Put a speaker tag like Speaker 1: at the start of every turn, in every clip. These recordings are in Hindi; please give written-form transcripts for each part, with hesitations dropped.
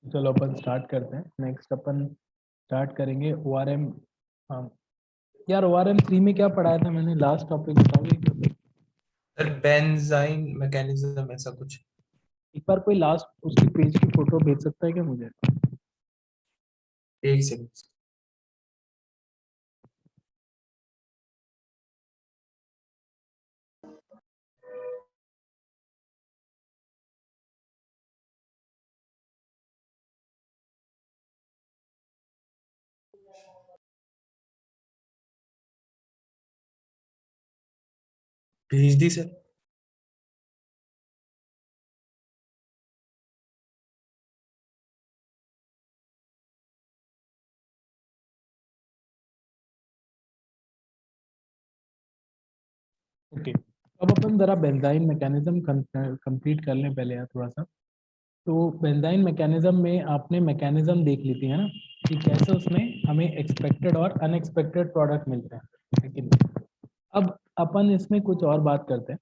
Speaker 1: चलो अपन स्टार्ट करते हैं। नेक्स्ट अपन स्टार्ट करेंगे ओ आर एम। यार ओ आर एम 3 में क्या पढ़ाया था मैंने, लास्ट टॉपिक बताओगे?
Speaker 2: सर बेंजाइन मैकेनिज्म ऐसा कुछ।
Speaker 1: एक बार कोई लास्ट उसकी पेज की फोटो भेज सकता है क्या मुझे?
Speaker 2: एक सेकंड। भेज दी सर।
Speaker 1: ओके, अब अपन जरा बेंजाइन मैकेनिज्म कंप्लीट कर लें पहले यार थोड़ा सा। तो बेंजाइन मैकेनिज्म में आपने मैकेनिज्म देख ली थी है ना, कि कैसे उसमें हमें एक्सपेक्टेड और अनएक्सपेक्टेड प्रोडक्ट मिलते हैं, लेकिन अब अपन इसमें कुछ और बात करते हैं।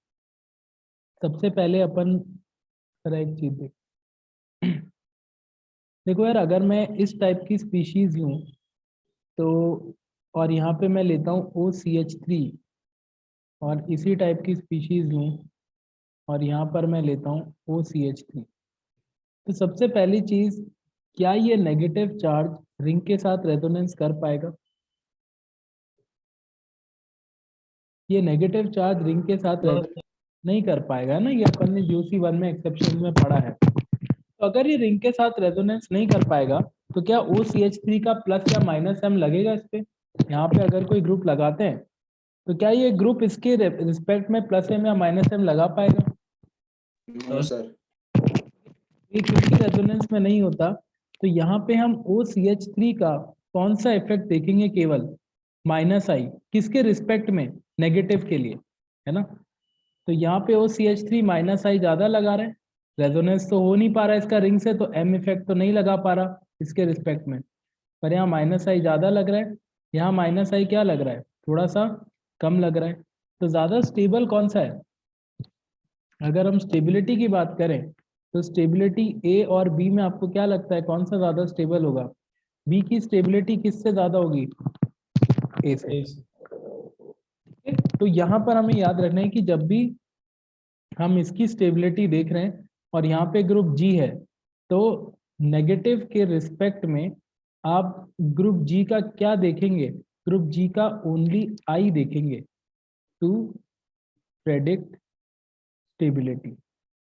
Speaker 1: सबसे पहले अपन जरा एक चीज देखो यार, अगर मैं इस टाइप की स्पीशीज लूँ तो, और यहाँ पे मैं लेता हूँ OCH3, और इसी टाइप की स्पीशीज लूँ और यहाँ पर मैं लेता हूँ OCH3, तो सबसे पहली चीज, क्या ये नेगेटिव चार्ज रिंग के साथ रेजोनेंस कर पाएगा? ये नेगेटिव चार्ज रिंग के साथ रेजोनेंस नहीं कर पाएगा ना, ये अपन ने GOC1 में एक्सेप्शन में पढ़ा है। तो अगर ये रिंग के साथ रेजोनेंस नहीं कर पाएगा तो क्या OCH3 का प्लस या माइनस एम लगेगा इस पे? यहाँ पे अगर कोई ग्रुप लगाते हैं तो क्या ये ग्रुप इसके रिस्पेक्ट में प्लस एम या माइनस एम लगा पाएगा?
Speaker 2: No sir.
Speaker 1: ये क्योंकि रेजोनेंस में नहीं होता, तो यहाँ पे हम OCH3 का कौन सा इफेक्ट देखेंगे? केवल माइनस आई, किसके रिस्पेक्ट में? नेगेटिव के लिए, है ना। तो यहाँ पे OCH3 माइनस आई ज्यादा लगा रहे हैं, रेजोनेंस तो हो नहीं पा रहा है इसका रिंग से, तो एम इफेक्ट तो नहीं लगा पा रहा इसके रिस्पेक्ट में। पर यहाँ माइनस आई ज्यादा लग रहा है, यहाँ माइनस आई क्या लग रहा है? थोड़ा सा कम लग रहा है। तो ज्यादा स्टेबल कौन सा है? अगर हम स्टेबिलिटी की बात करें तो स्टेबिलिटी ए और बी में आपको क्या लगता है कौन सा ज्यादा स्टेबल होगा? बी की स्टेबिलिटी किससे ज्यादा होगी? ए से।
Speaker 2: एक
Speaker 1: तो यहाँ पर हमें याद रखना है कि जब भी हम इसकी स्टेबिलिटी देख रहे हैं और यहाँ पे ग्रुप जी है, तो नेगेटिव के रिस्पेक्ट में आप ग्रुप जी का क्या देखेंगे? ग्रुप जी का ओनली आई देखेंगे टू प्रेडिक्ट स्टेबिलिटी।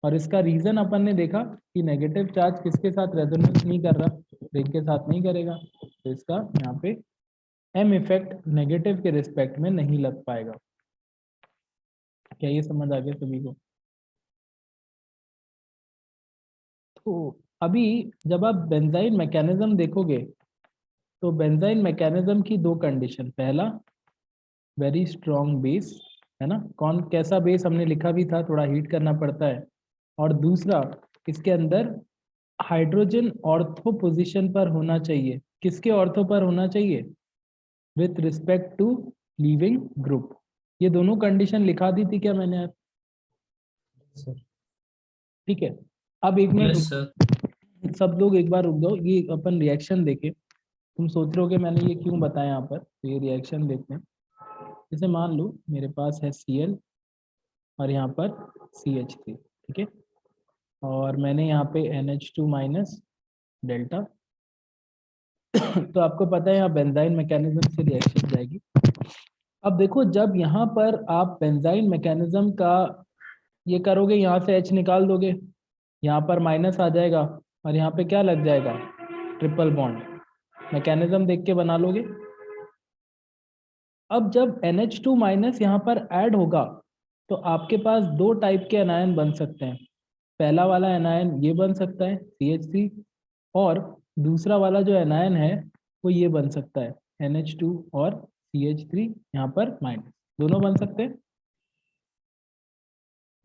Speaker 1: और इसका रीजन अपन ने देखा कि नेगेटिव चार्ज किसके साथ रेजोनेंस नहीं कर रहा, रिंग के साथ नहीं करेगा, तो इसका यहाँ पे एम इफेक्ट नेगेटिव के रिस्पेक्ट में नहीं लग पाएगा। क्या ये समझ आ गया सभी को? तो अभी जब आप बेंजाइन मैकेनिज्म देखोगे तो बेंजाइन मैकेनिज्म की दो कंडीशन, पहला वेरी स्ट्रॉन्ग बेस, है ना, कौन कैसा बेस हमने लिखा भी था, थोड़ा हीट करना पड़ता है। और दूसरा, इसके अंदर हाइड्रोजन ऑर्थो पोजीशन पर होना चाहिए। किसके ऑर्थो पर होना चाहिए? With respect to leaving group. ये दोनों कंडीशन लिखा दी थी क्या मैंने?
Speaker 2: सर।
Speaker 1: ठीक है। अब एक मिनट
Speaker 2: यस
Speaker 1: रुको,
Speaker 2: सर।
Speaker 1: सब लोग एक बार रुक जाओ, ये अपन रिएक्शन देखे। तुम सोच रहे हो कि मैंने ये क्यों बताया यहाँ पर, तो ये रिएक्शन देखते हैं। जैसे मान लो मेरे पास है Cl और यहाँ पर CH3, ठीक है, और मैंने यहाँ पे NH2 माइनस डेल्टा। तो आपको पता है यहाँ बेंजाइन मैकेनिज्म से रिएक्शन जाएगी। अब देखो, जब यहाँ पर आप बेंजाइन मैकेनिज्म का ये करोगे, यहाँ से H निकाल दोगे, यहाँ पर माइनस आ जाएगा और यहाँ पे क्या लग जाएगा? Triple bond. मैकेनिज्म देख के बना लोगे। अब जब NH2 माइनस यहाँ पर ऐड होगा तो आपके पास दो टाइप के एनायन बन सकते हैं। पहला वाला एनायन ये बन सकता है CH3, और दूसरा वाला जो एनायन है वो ये बन सकता है NH2 और CH3, यहाँ पर माइनस, दोनों बन सकते हैं।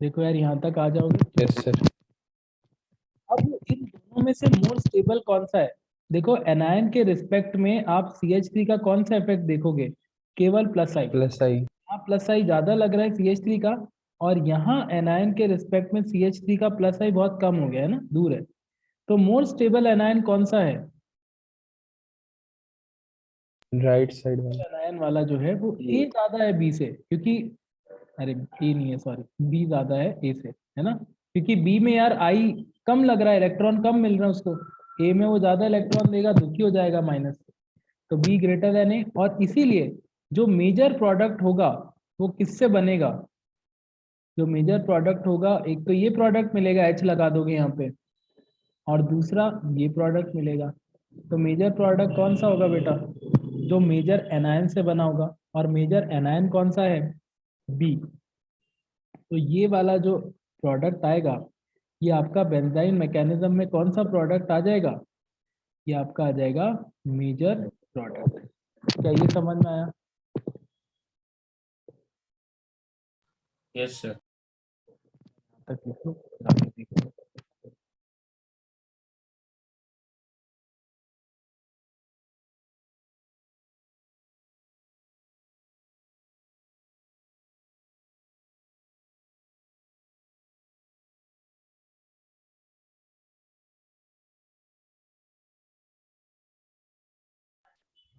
Speaker 1: देखो यार, यहाँ तक आ जाओगे।
Speaker 2: Yes sir.
Speaker 1: अब इन दोनों में से मोर स्टेबल कौन सा है? देखो, एनायन के रिस्पेक्ट में आप CH3 का कौन सा इफेक्ट देखोगे? केवल प्लस आई।
Speaker 2: प्लस आई।
Speaker 1: यहाँ प्लस आई ज्यादा लग रहा है CH3 का, और यहाँ एनायन के रिस्पेक्ट में CH3 का प्लस आई बहुत कम हो गया है ना, दूर है। तो मोर स्टेबल एनायन कौन सा है?
Speaker 3: राइट साइड वाला।
Speaker 1: एनायन वाला जो है वो ए ज्यादा है बी से, क्योंकि अरे ए नहीं है, सॉरी, बी ज्यादा है ए से, है ना? क्योंकि बी में यार आई कम लग रहा है, इलेक्ट्रॉन कम मिल रहा है उसको, ए में वो ज्यादा इलेक्ट्रॉन देगा, दुखी हो जाएगा माइनस से। तो बी ग्रेटर देन ए, और इसीलिए जो मेजर प्रोडक्ट होगा वो किससे बनेगा? जो मेजर प्रोडक्ट होगा, एक तो ये प्रोडक्ट मिलेगा, एच लगा दोगे यहाँ पे, और दूसरा ये प्रोडक्ट मिलेगा। तो मेजर प्रोडक्ट कौन सा होगा बेटा? जो मेजर एनायन से बना होगा, और मेजर एनायन कौन सा है? बी। तो ये वाला जो प्रोडक्ट आएगा, ये आपका बेंजाइन मैकेनिज्म में कौन सा प्रोडक्ट आ जाएगा? ये आपका आ जाएगा मेजर प्रोडक्ट। क्या ये समझ में आया?
Speaker 4: Yes sir.
Speaker 1: तक लिखो, आगे देखो।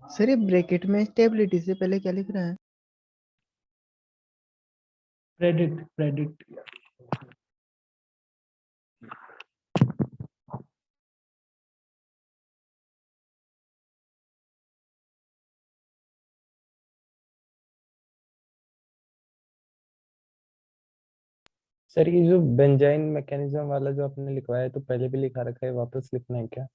Speaker 5: सर ये ब्रैकेट में स्टेबिलिटी से पहले क्या लिख रहा है?
Speaker 1: Predict, predict.
Speaker 3: सर ये जो बेंजाइन मैकेनिज्म वाला जो आपने लिखवाया है तो पहले भी लिखा रखा है, वापस लिखना है क्या?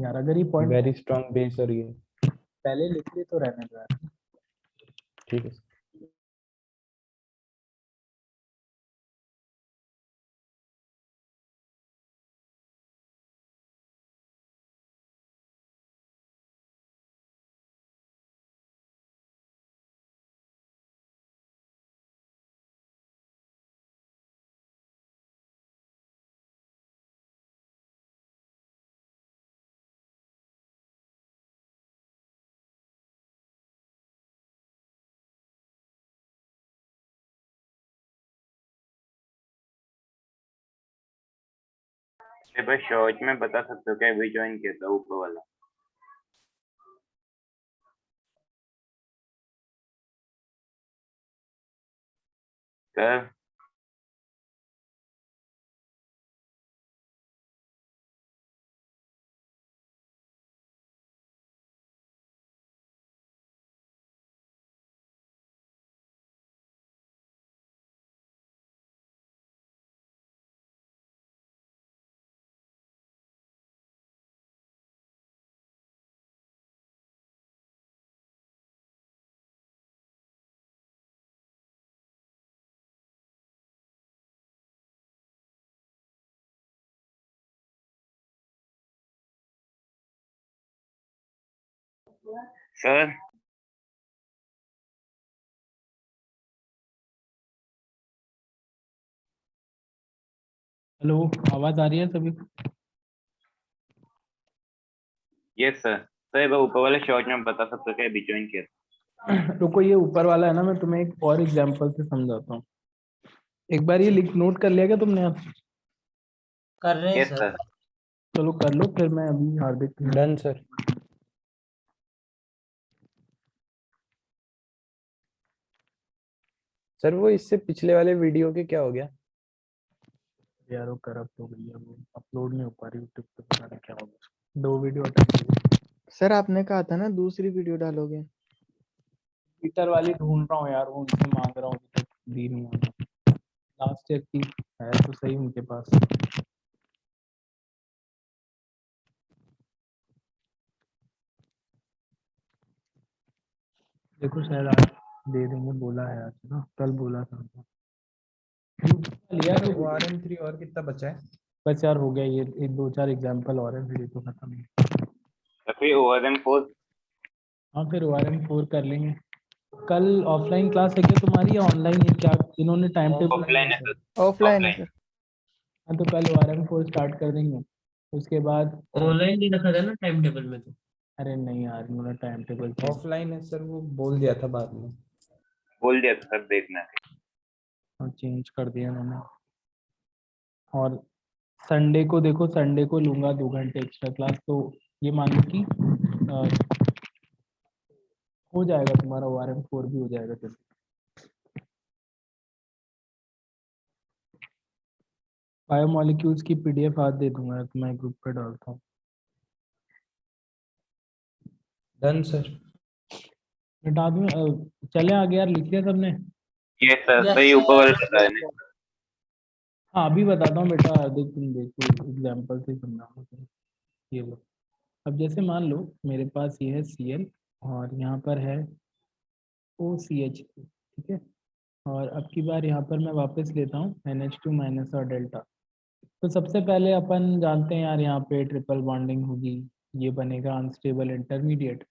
Speaker 1: यार अगर ये पॉइंट
Speaker 3: वेरी स्ट्रॉन्ग बेस और ये
Speaker 1: पहले लिख ली तो रहने दो यार।
Speaker 3: ठीक है सर।
Speaker 6: बस शॉर्ट में बता सकते हो क्या अभी ज्वाइन किया था ऊपर वाला? सर सर
Speaker 1: हेलो, आवाज आ रही है सभी को?
Speaker 6: यस सर एक बार ऊपर वाले शॉर्ट में बता सकते हो क्या अभी ज्वाइन किया था?
Speaker 1: रुको, ये ऊपर वाला है ना, मैं तुम्हें एक और एग्जांपल से समझाता हूँ। एक बार ये लिख नोट कर लिया क्या तुमने आप?
Speaker 4: कर रहे हैं
Speaker 6: यस
Speaker 4: सर।
Speaker 6: सर।
Speaker 1: चलो कर लो, फिर मैं अभी हार्दिक
Speaker 3: डन सर। सर वो इससे पिछले वाले वीडियो के क्या हो गया?
Speaker 1: यार वो करप्ट हो गई है, वो अपलोड नहीं हो पा रही यूट्यूब पे, पता नहीं क्या होगा। 2 वीडियो अटैच।
Speaker 5: सर आपने कहा था ना दूसरी वीडियो डालोगे।
Speaker 1: ट्विटर वाली ढूंढ रहा हूँ यार, वो उनसे मांग रहा हूँ, अभी तक दी नहीं है। लास्ट ईयर की है तो सही उनके पास। देखो शायद आज दे देंगे, बोला है आज ना, कल बोला था लिया
Speaker 3: सर
Speaker 1: तो।
Speaker 3: ORM3 और कितना बचा है?
Speaker 1: बस यार हो गया, ये एक 2-4 एग्जांपल और है, फिर ये तो खत्म है।
Speaker 6: तो फिर ORM4
Speaker 1: हाँ फिर ORM4 कर लेंगे। कल ऑफलाइन क्लास है क्या तुम्हारी, या ऑनलाइन है? क्या इन्होंने टाइम टेबल?
Speaker 6: ऑफलाइन है सर।
Speaker 5: ऑफलाइन है
Speaker 6: Offline।
Speaker 5: सर।
Speaker 1: हाँ तो कल ORM4 स्टार्ट कर देंगे, उसके बाद।
Speaker 4: ऑनलाइन नहीं रखा था ना टाइम टेबल में तो।
Speaker 1: अरे नहीं यार, इन्होंने टाइम टेबल
Speaker 3: ऑफलाइन है सर, वो बोल दिया था बाद में।
Speaker 6: बोल दिया था सर, देखना है।
Speaker 1: चेंज कर दिया उन्होंने। और संडे को देखो, संडे को लूंगा 2 घंटे एक्स्ट्रा क्लास, तो ये मान लो कि हो जाएगा तुम्हारा ORM 4 भी हो जाएगा। चलो बायोमोलिक्यूल्स की PDF आज दे दूंगा, तो मैं ग्रुप पे डालता हूँ।
Speaker 2: Done sir.
Speaker 1: मिटा दूँ? चले आगे यार, लिख लिया सबने?
Speaker 6: यस सर, तो ये ऊपर वाले बता देना।
Speaker 1: हाँ अभी बताता हूँ बेटा, देख तुम देखो एग्जाम्पल से समझाऊंगा। ये लो, अब जैसे मान लो मेरे पास ये है Cl और यहाँ पर है OCH, ठीक है। और अब की बार यहाँ पर मैं वापस लेता हूँ NH2 माइनस और डेल्टा। तो सबसे पहले अपन जानते हैं यार, यहाँ पे ट्रिपल बॉन्डिंग होगी, ये बनेगा अनस्टेबल इंटरमीडिएट।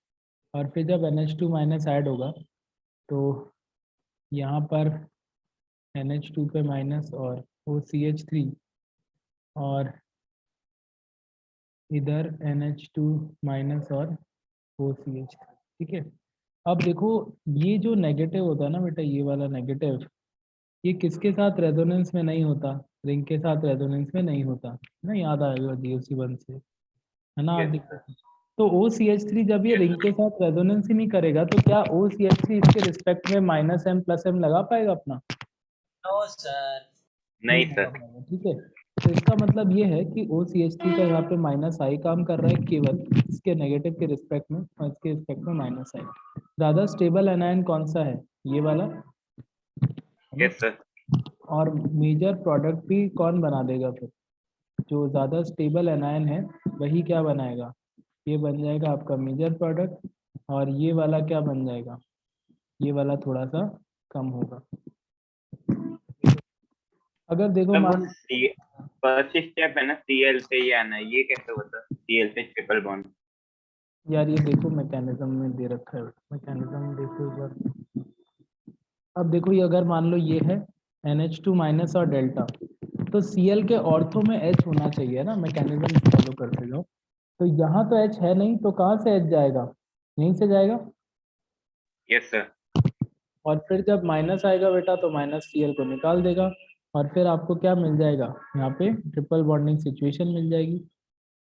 Speaker 1: और फिर जब NH2 माइनस ऐड होगा तो यहाँ पर NH2 पे माइनस और OCH3, और इधर NH2 माइनस और OCH3, ठीक है। अब देखो ये जो नेगेटिव होता है ना बेटा, ये वाला नेगेटिव, ये किसके साथ रेजोनेंस में नहीं होता? रिंग के साथ रेजोनेंस में नहीं होता ना, याद आएगा GOC1 से, है ना? आप
Speaker 6: Yes,
Speaker 1: देखो तो OCH3 जब ये रिंग के साथ रेजोनेंस ही नहीं करेगा तो क्या OCH3 इसके रिस्पेक्ट में -m+m लगा पाएगा अपना?
Speaker 4: No sir.
Speaker 6: नहीं
Speaker 1: लगा
Speaker 6: सर।
Speaker 1: पाएगा, ठीक है। तो इसका मतलब ये है कि OCH3 का यहाँ पे -i काम कर रहा है केवल इसके नेगेटिव के रिस्पेक्ट में, और इसके रिस्पेक्ट में -i। ज्यादा स्टेबल एनायन कौन सा है? ये वाला, है ना?
Speaker 6: Yes sir.
Speaker 1: और मेजर प्रोडक्ट भी कौन बना देगा फिर? जो ज़्यादा स्टेबल एनायन है वही क्या बनाएगा? ये बन जाएगा आपका मेजर प्रोडक्ट, और ये वाला क्या बन जाएगा? ये वाला थोड़ा सा कम होगा। अगर देखो
Speaker 6: तब वो
Speaker 1: मान,
Speaker 6: फर्स्ट स्टेप है ना, Cl से ये आना है, ये कैसे होता है Cl से ट्रिपल बॉन्ड?
Speaker 1: यार ये देखो मैकेनिज्म में दे रखा है, मैकेनिज्म देखो एक बार। अब देखो ये अगर मान लो ये है NH2 माइनस और डेल्टा, तो Cl के ऑर्थो में H होना चाहिए ना, मैकेनिज्म फॉलो करते जाओ। तो यहाँ तो H है नहीं, तो कहाँ से H जाएगा? यहीं से जाएगा।
Speaker 6: Yes sir.
Speaker 1: और फिर जब माइनस आएगा बेटा तो -Cl को निकाल देगा, और फिर आपको क्या मिल जाएगा? यहाँ पे ट्रिपल बॉन्डिंग सिचुएशन मिल जाएगी।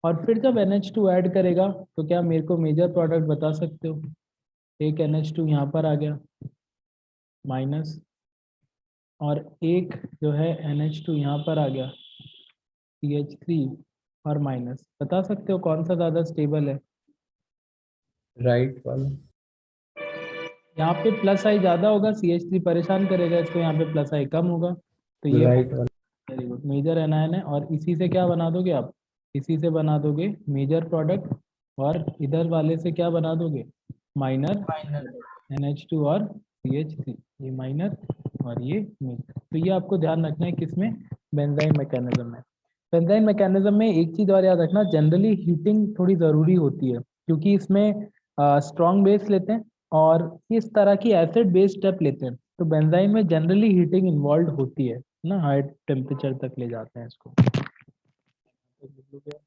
Speaker 1: और फिर जब NH2 ऐड करेगा तो क्या मेरे को मेजर प्रोडक्ट बता सकते हो? एक NH2 यहाँ पर आ गया माइनस, और एक जो है NH2 यहाँ पर आ गया CH3 और माइनस। बता सकते हो कौन सा ज़्यादा स्टेबल है?
Speaker 3: राइट वाला।
Speaker 1: यहाँ पे +i ज़्यादा होगा, CH3 परेशान करेगा इसको, यहाँ पे +i कम होगा, तो ये
Speaker 3: राइट वाला।
Speaker 1: वेरी गुड, मेजर एनायन है। और इसी से क्या बना दोगे आप? इसी से बना दोगे मेजर प्रोडक्ट, और इधर वाले से क्या बना दोगे? माइनर NH2 और CH3, ये माइनर और ये मेजर। तो ये आपको ध्यान रखना है किसमें? बेंजाइम मैकेनिज्म में। बेंजाइम मैकेनिज्म में एक चीज और याद रखना, जनरली हीटिंग थोड़ी ज़रूरी होती है, क्योंकि इसमें स्ट्रॉन्ग बेस लेते हैं और इस तरह की एसिड बेस स्टेप लेते हैं, तो बेंजाइम में जनरली हीटिंग इन्वॉल्व होती है ना, हाई टेम्परेचर तक ले जाते हैं इसको।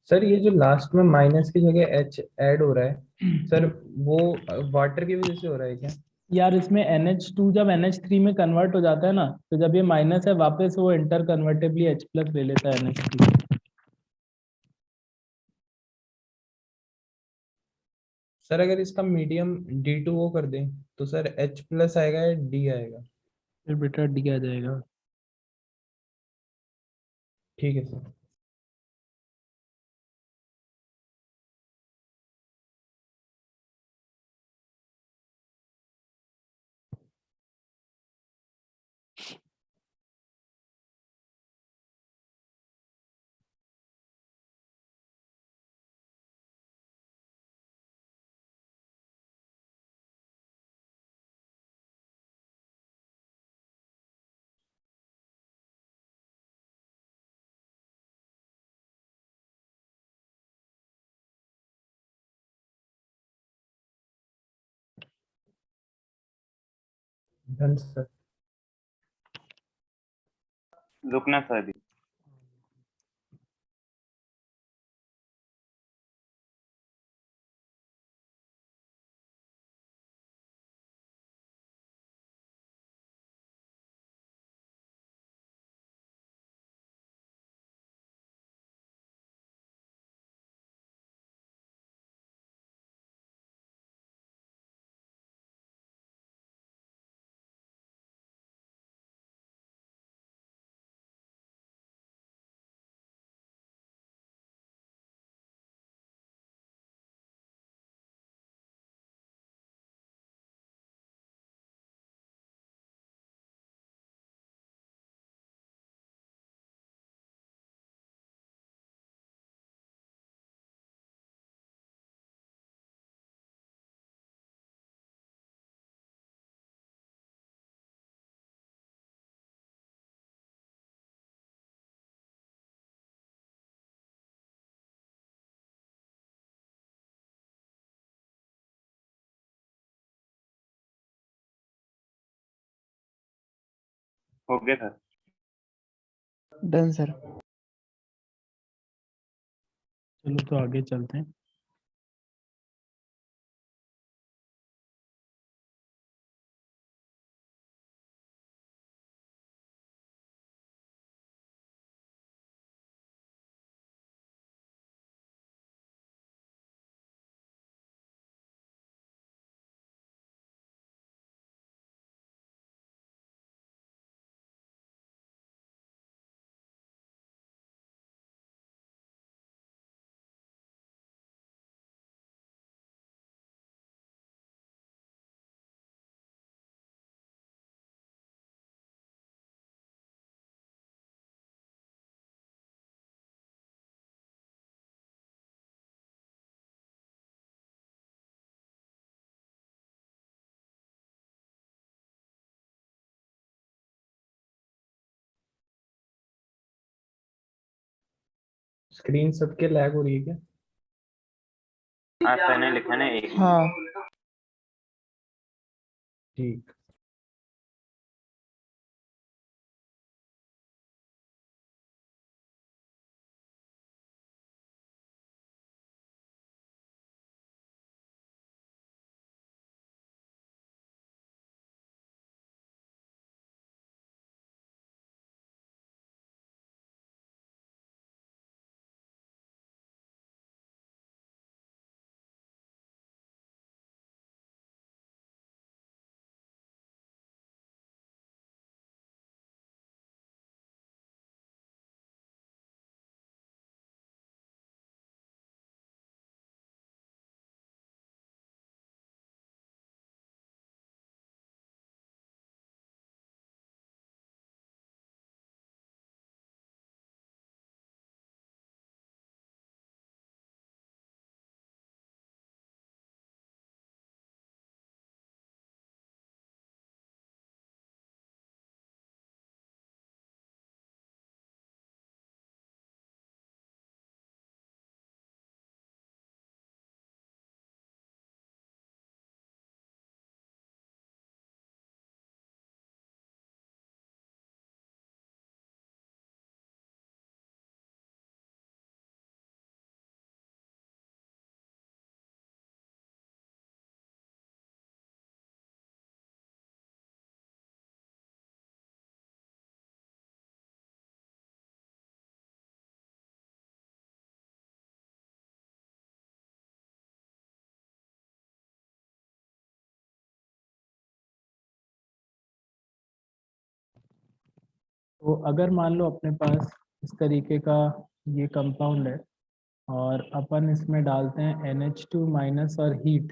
Speaker 3: सर ये जो लास्ट में माइनस की जगह H ऐड हो रहा है सर, वो वाटर की वजह से हो रहा है क्या?
Speaker 1: यार इसमें NH2 जब NH3 में कन्वर्ट हो जाता है ना, तो जब ये माइनस है वापस वो इंटर कन्वर्टेबली H+ ले लेता है NH3।
Speaker 3: सर अगर इसका मीडियम D2O कर दें तो सर H+ आएगा या D आएगा?
Speaker 1: फिर बेटा डी आ जाएगा।
Speaker 3: ठीक है सर। Done sir.
Speaker 6: रुकना सर अभी। हो गया सर।
Speaker 5: Done sir.
Speaker 1: चलो तो आगे चलते हैं।
Speaker 3: स्क्रीन सबके लैग हो रही है क्या?
Speaker 6: हाँ सर ने लिखा ना एक।
Speaker 5: हाँ
Speaker 3: ठीक।
Speaker 1: तो अगर मान लो अपने पास इस तरीके का ये कंपाउंड है और अपन इसमें डालते हैं NH2 माइनस और हीट,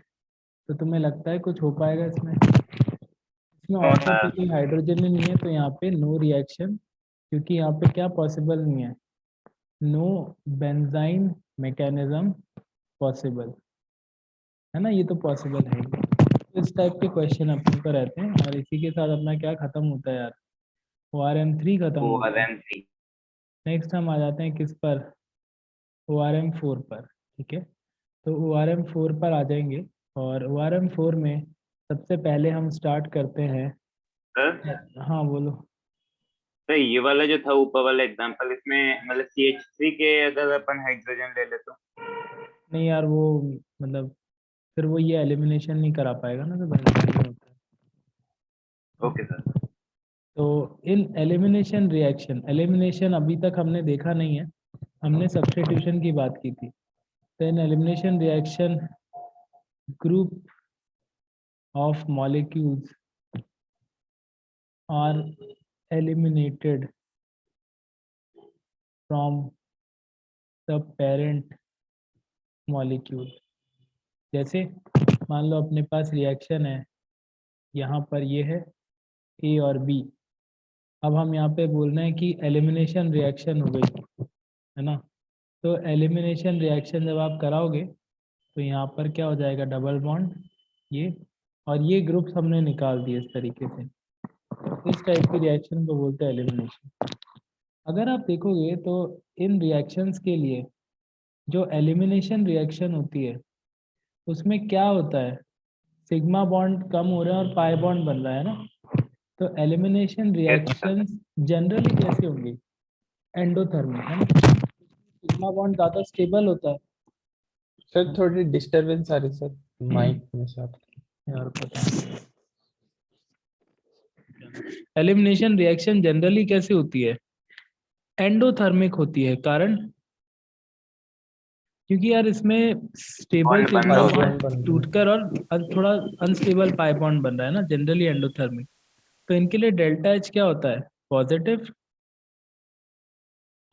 Speaker 1: तो तुम्हें लगता है कुछ हो पाएगा इसमें? इसमें
Speaker 6: और
Speaker 1: ऑर्थो पे कोई हाइड्रोजन ही नहीं है, तो यहाँ पे नो रिएक्शन, क्योंकि यहाँ पे क्या पॉसिबल नहीं है, नो बेंजाइन मैकेनिज्म पॉसिबल, है ना, ये तो पॉसिबल है ही। तो इस टाइप के क्वेश्चन अपने को रहते हैं, और इसी के साथ अपना क्या खत्म होता है यार, ORM3 खत्म
Speaker 6: वो
Speaker 1: होता है।
Speaker 6: ORM3।
Speaker 1: नेक्स्ट हम आ जाते हैं किस पर, ORM4 पर। ठीक है, तो ORM4 पर आ जाएंगे, और ORM4 में सबसे पहले हम स्टार्ट करते हैं।
Speaker 6: सर
Speaker 1: हाँ बोलो।
Speaker 6: तो ये वाला जो था ऊपर वाला एग्जांपल, इसमें मतलब CH3 के अगर अपन हाइड्रोजन ले ले तो।
Speaker 1: नहीं यार, वो मतलब फिर वो ये एलिमिनेशन नहीं करा पाएगा ना, तो बेंजीन में होता है।
Speaker 6: Okay sir.
Speaker 1: तो इन एलिमिनेशन रिएक्शन, एलिमिनेशन अभी तक हमने देखा नहीं है, हमने सब्स्टिट्यूशन की बात की थी। तो in elimination reaction group of molecules are eliminated from the parent molecule। जैसे मान लो अपने पास रिएक्शन है, यहाँ पर ये है A और B, अब हम यहाँ पे बोल रहे हैं कि एलिमिनेशन रिएक्शन हो गई, है ना। तो एलिमिनेशन रिएक्शन जब आप कराओगे तो यहाँ पर क्या हो जाएगा, डबल बॉन्ड ये, और ये ग्रुप्स हमने निकाल दिए इस तरीके से। इस टाइप की रिएक्शन को बोलते हैं एलिमिनेशन। अगर आप देखोगे तो इन रिएक्शंस के लिए जो एलिमिनेशन रिएक्शन होती है उसमें क्या होता है, सिग्मा बॉन्ड कम हो रहा है और पाई बॉन्ड बन रहा है ना। तो एलिमिनेशन रिएक्शंस जनरली कैसे होंगी? एंडोथर्मिक, है ना? सिग्मा बॉन्ड ज्यादा स्टेबल होता है
Speaker 3: सर थोड़ी डिस्टरबेंस आ रही सर माइक में साथ।
Speaker 1: यार, पता नहीं। एलिमिनेशन रिएक्शन जनरली कैसे होती है? एंडोथर्मिक होती है। कारण क्योंकि यार इसमें स्टेबल
Speaker 6: बॉन्ड बन
Speaker 1: सिग्मा
Speaker 6: रहा
Speaker 3: पाई
Speaker 6: होता है।
Speaker 3: बॉन्ड बन रहा है।
Speaker 1: टूटकर और थोड़ा अनस्टेबल पाई बॉन्ड बन रहा है ना, जनरली एंडोथर्मिक। तो इनके लिए डेल्टा एच क्या होता है? पॉजिटिव।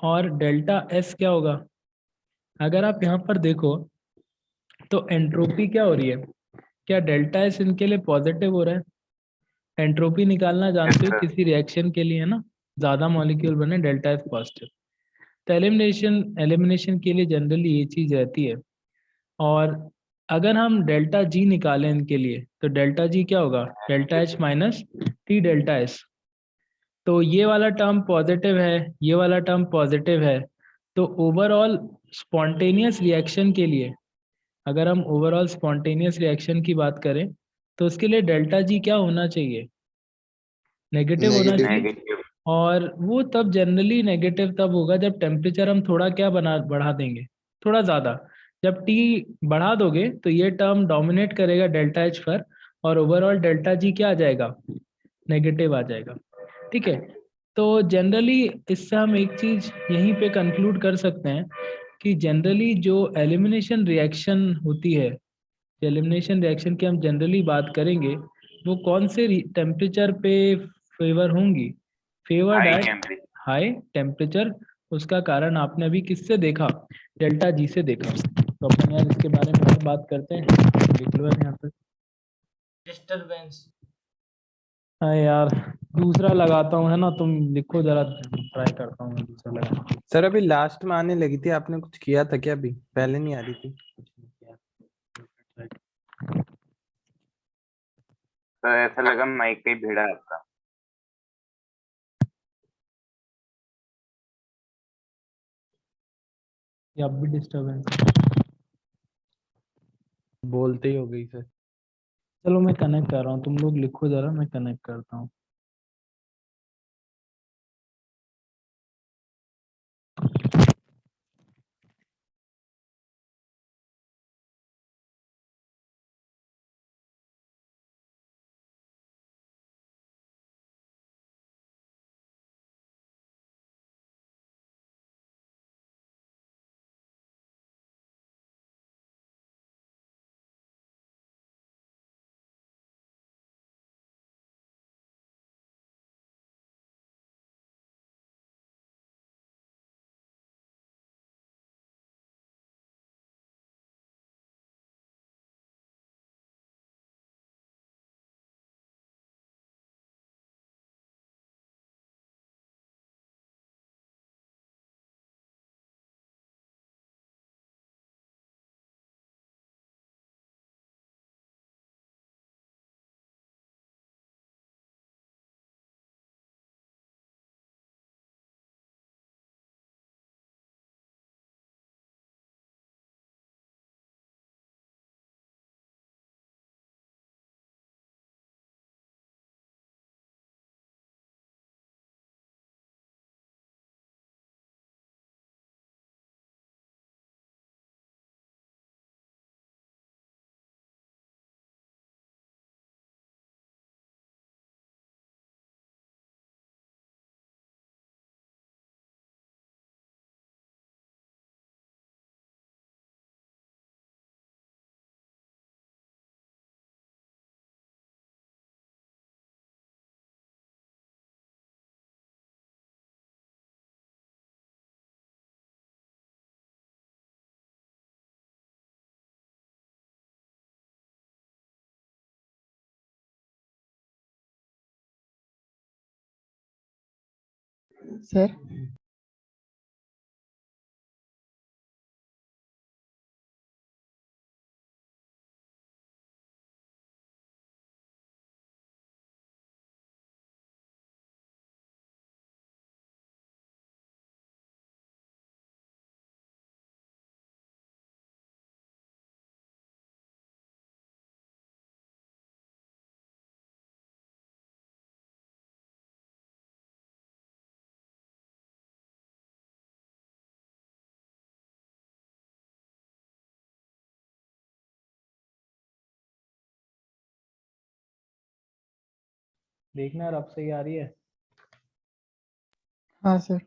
Speaker 1: और डेल्टा एस क्या होगा? अगर आप यहाँ पर देखो तो एंट्रोपी क्या हो रही है? क्या डेल्टा एस इनके लिए पॉजिटिव हो रहा है? एंट्रोपी निकालना जानते हो
Speaker 6: sir.
Speaker 1: किसी रिएक्शन के लिए, है ना? ज्यादा मॉलिक्यूल बने, डेल्टा एस पॉजिटिव। तो एलिमिनेशन के लिए जनरली ये चीज रहती है। और अगर हम डेल्टा जी निकालें इनके लिए तो डेल्टा जी क्या होगा? Delta H minus T delta S. तो ये वाला टर्म पॉजिटिव है, ये वाला टर्म पॉजिटिव है। तो ओवरऑल स्पॉन्टेनियस रिएक्शन के लिए, अगर हम ओवरऑल स्पॉन्टेनियस रिएक्शन की बात करें तो उसके लिए डेल्टा जी क्या होना चाहिए? नेगेटिव होना
Speaker 7: नेगेटिव।
Speaker 1: चाहिए।
Speaker 6: नेगेटिव।
Speaker 1: और वो तब जनरली नेगेटिव तब होगा जब टेम्परेचर हम थोड़ा क्या बढ़ा देंगे, थोड़ा ज़्यादा। जब टी बढ़ा दोगे तो ये टर्म डोमिनेट करेगा डेल्टा एच पर, और ओवरऑल डेल्टा जी क्या आ जाएगा? नेगेटिव आ जाएगा। ठीक है। तो जनरली इससे हम एक चीज यहीं पे कंक्लूड कर सकते हैं कि जनरली जो एलिमिनेशन रिएक्शन होती है, एलिमिनेशन रिएक्शन की हम जनरली बात करेंगे, वो कौन से टेम्परेचर पे फेवर होंगी? Favoured
Speaker 6: high
Speaker 1: at
Speaker 6: temperature.
Speaker 1: High temperature. उसका कारण आपने अभी किससे देखा? डेल्टा जी से देखा। तो अपन यार इसके बारे में और बात करते हैं। लिख लो यार यहाँ पे।
Speaker 4: डिस्टरबेंस।
Speaker 1: हाँ यार, दूसरा लगाता हूँ, है ना? तुम लिखो जरा, ट्राई करता हूँ मैं दूसरा लगाने की।
Speaker 3: सर अभी लास्ट में आने लगी थी, आपने कुछ किया था क्या? अभी पहले नहीं आ रही थी।
Speaker 6: तो ऐसा लगा माइक कहीं भिड़ा है आपका।
Speaker 1: ये अब भी डिस्टर्बेंस।
Speaker 3: बोलते ही हो गई सर।
Speaker 1: चलो मैं कनेक्ट कर रहा हूँ, तुम लोग लिखो जरा, मैं कनेक्ट करता हूँ।
Speaker 5: सर
Speaker 1: देखना यार, अब सही आ रही है।
Speaker 5: हाँ सर।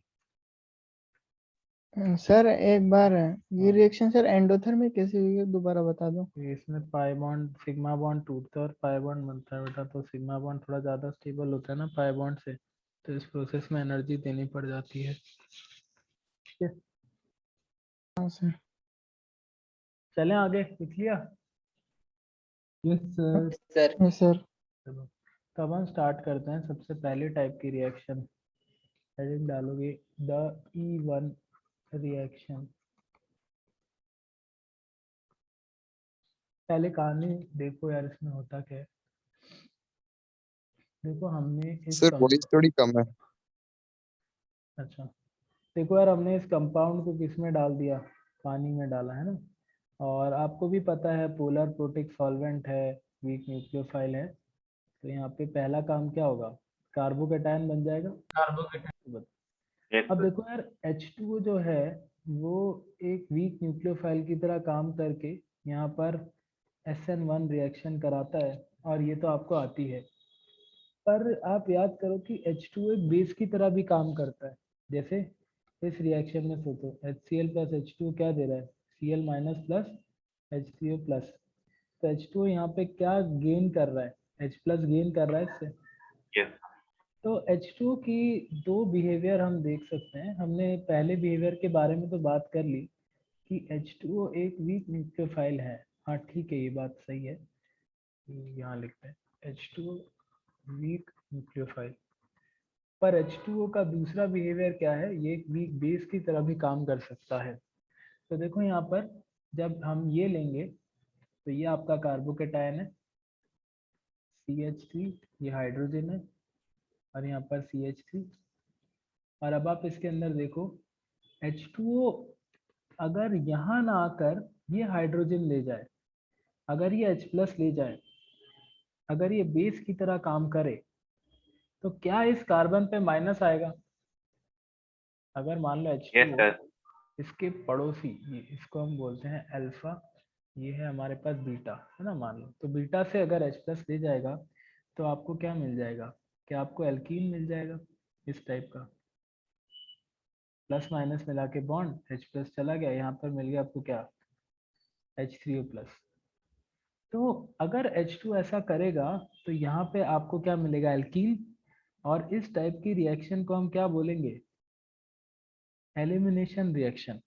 Speaker 5: सर एक बार ये रिएक्शन सर एंडोथर्मिक कैसे हुई है, दोबारा बता दो।
Speaker 1: इसमें पाई बॉन्ड सिग्मा बॉन्ड टूटता है और पाई बॉन्ड बनता है बेटा, तो सिग्मा बॉन्ड थोड़ा ज्यादा स्टेबल होता है ना पाई बॉन्ड से, तो इस प्रोसेस में एनर्जी देनी पड़ जाती है।
Speaker 5: हाँ सर।
Speaker 1: चलें आगे, लिख लिया?
Speaker 7: Yes sir.
Speaker 4: सर
Speaker 5: हाँ सर।
Speaker 1: चलो, तो अब हम स्टार्ट करते हैं। सबसे पहले टाइप की रिएक्शन हेडिंग डालोगे द E1 रिएक्शन। पहले कहानी देखो यार, इसमें होता क्या है। देखो हमने इस
Speaker 8: सर वॉइस थोड़ी कम है।
Speaker 1: अच्छा, देखो यार हमने इस कंपाउंड को किस में डाल दिया, पानी में डाला है ना। और आपको भी पता है पोलर प्रोटिक सॉल्वेंट है, वीक न्यूक्लियोफाइल है, तो यहाँ पे पहला काम क्या होगा, कार्बोकेटायन बन जाएगा।
Speaker 4: कार्बोकेटायन।
Speaker 6: Yes,
Speaker 1: अब
Speaker 6: sir.
Speaker 1: देखो यार H2O जो है वो एक वीक न्यूक्लियोफाइल की तरह काम करके यहाँ पर SN1 रिएक्शन कराता है, और ये तो आपको आती है। पर आप याद करो कि H2O एक बेस की तरह भी काम करता है। जैसे इस रिएक्शन में सोचो, HCl प्लस H2O क्या दे रहा है, Cl minus plus HCO plus. तो H2O यहाँ पे क्या गेन कर रहा है, H प्लस गेन कर रहा है इससे।
Speaker 6: Yes.
Speaker 1: तो H2O की दो बिहेवियर हम देख सकते हैं। हमने पहले बिहेवियर के बारे में तो बात कर ली कि H2O एक वीक न्यूक्लियोफाइल है। हाँ ठीक है, ये बात सही है, यहाँ लिखते हैं H2O वीक न्यूक्लियोफाइल। पर H2O का दूसरा बिहेवियर क्या है, ये एक वीक बेस की तरह भी काम कर सकता है। तो देखो यहाँ पर जब हम ये लेंगे तो ये आपका कार्बोकेटायन है CH3, ये हाइड्रोजन है, और यहाँ पर CH3। और अब आप इसके अंदर देखो H2O अगर यहाँ ना आकर ये हाइड्रोजन ले जाए, अगर ये H प्लस ले जाए, अगर ये बेस की तरह काम करे, तो क्या इस कार्बन पे माइनस आएगा। अगर मान लो
Speaker 6: Yes,
Speaker 1: H2O
Speaker 6: sir.
Speaker 1: इसके पड़ोसी, ये इसको हम बोलते हैं अल्फा, ये है हमारे पास बीटा, है ना, मान लो। तो बीटा से अगर H प्लस ले जाएगा तो आपको क्या मिल जाएगा, क्या आपको एल्कीन मिल जाएगा इस टाइप का। प्लस माइनस मिला के बॉन्ड H प्लस चला गया, यहाँ पर मिल गया आपको क्या, H3O प्लस। तो अगर H2 ऐसा करेगा तो यहाँ पे आपको क्या मिलेगा, एल्कीन। और इस टाइप की रिएक्शन को हम क्या बोलेंगे, एलिमिनेशन रिएक्शन।